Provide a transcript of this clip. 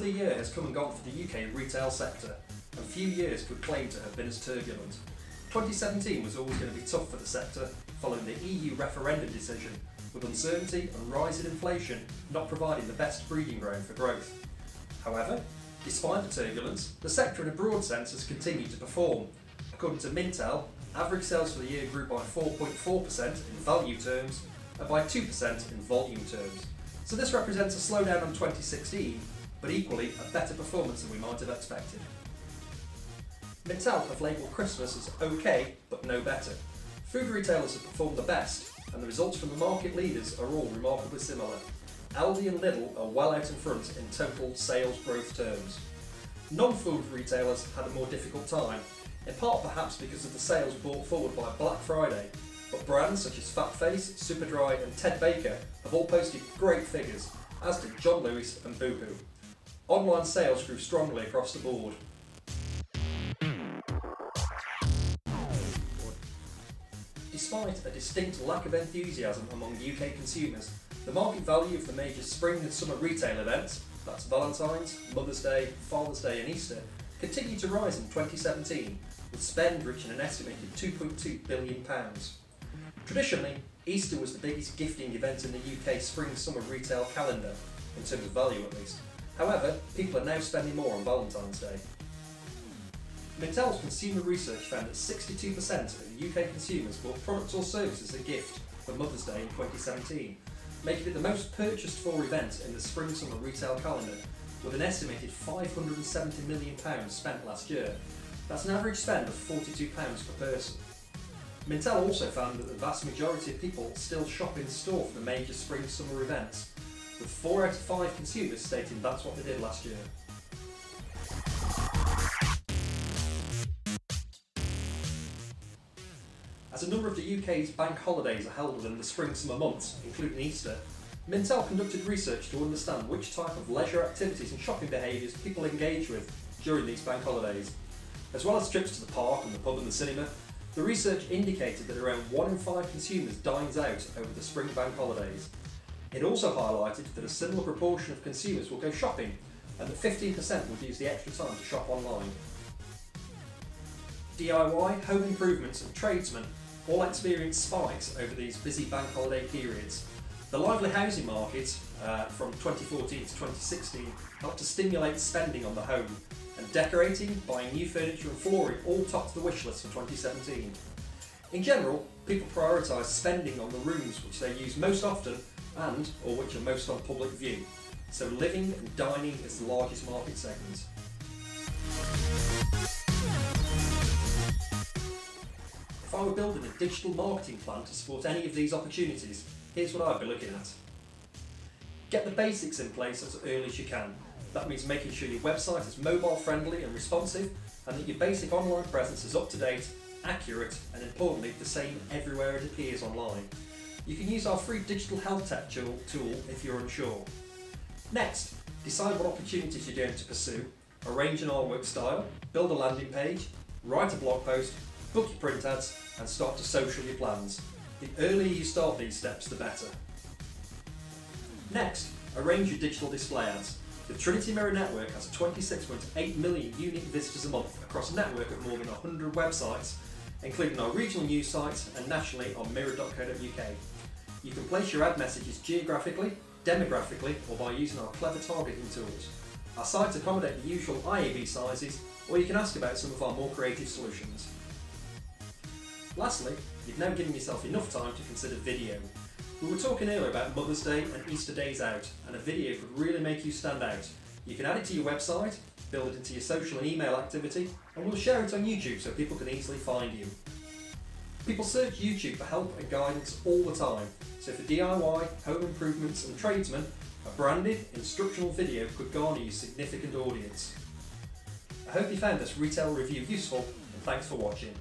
Another year has come and gone for the UK retail sector, and few years could claim to have been as turbulent. 2017 was always going to be tough for the sector, following the EU referendum decision, with uncertainty and rising inflation not providing the best breeding ground for growth. However, despite the turbulence, the sector in a broad sense has continued to perform. According to Mintel, average sales for the year grew by 4.4% in value terms and by 2% in volume terms. So this represents a slowdown on 2016, but equally a better performance than we might have expected. Mintel have labelled Christmas as okay, but no better. Food retailers have performed the best, and the results from the market leaders are all remarkably similar. Aldi and Lidl are well out in front in total sales growth terms. Non-food retailers had a more difficult time, in part perhaps because of the sales brought forward by Black Friday, but brands such as Fatface, Superdry and Ted Baker have all posted great figures, as did John Lewis and Boohoo. Online sales grew strongly across the board. Despite a distinct lack of enthusiasm among UK consumers, the market value of the major spring and summer retail events, that's Valentine's, Mother's Day, Father's Day and Easter, continued to rise in 2017, with spend reaching an estimated £2.2 billion. Traditionally, Easter was the biggest gifting event in the UK spring-summer retail calendar, in terms of value at least. However, people are now spending more on Valentine's Day. Mintel's consumer research found that 62% of UK consumers bought products or services as a gift for Mother's Day in 2017, making it the most purchased for event in the spring-summer retail calendar, with an estimated £570 million spent last year. That's an average spend of £42 per person. Mintel also found that the vast majority of people still shop in store for the major spring-summer events, with 4 out of 5 consumers stating that's what they did last year. As a number of the UK's bank holidays are held within the spring-summer months, including Easter, Mintel conducted research to understand which type of leisure activities and shopping behaviours people engage with during these bank holidays. As well as trips to the park and the pub and the cinema, the research indicated that around 1 in 5 consumers dines out over the spring bank holidays. It also highlighted that a similar proportion of consumers will go shopping, and that 15% would use the extra time to shop online. DIY, home improvements and tradesmen all experienced spikes over these busy bank holiday periods. The lively housing market from 2014 to 2016 helped to stimulate spending on the home, and decorating, buying new furniture and flooring all topped the wish list for 2017. In general, people prioritise spending on the rooms which they use most often and or which are most on public view, so living and dining is the largest market segment. If I were building a digital marketing plan to support any of these opportunities, here's what I'd be looking at. Get the basics in place as early as you can. That means making sure your website is mobile friendly and responsive, and that your basic online presence is up to date, accurate, and importantly the same everywhere it appears online. You can use our free digital health tech tool if you're unsure. Next, decide what opportunities you're going to pursue, arrange an artwork style, build a landing page, write a blog post, book your print ads, and start to social your plans. The earlier you start these steps, the better. Next, arrange your digital display ads. The Trinity Mirror network has 26.8 million unique visitors a month across a network of more than 100 websites, including our regional news sites and nationally on mirror.co.uk. You can place your ad messages geographically, demographically, or by using our clever targeting tools. Our sites accommodate the usual IAB sizes, or you can ask about some of our more creative solutions. Lastly, you've now given yourself enough time to consider video. We were talking earlier about Mother's Day and Easter days out, and a video could really make you stand out. You can add it to your website, build it into your social and email activity, and we'll share it on YouTube so people can easily find you. People search YouTube for help and guidance all the time, so for DIY, home improvements and tradesmen, a branded, instructional video could garner you significant audience. I hope you found this retail review useful, and thanks for watching.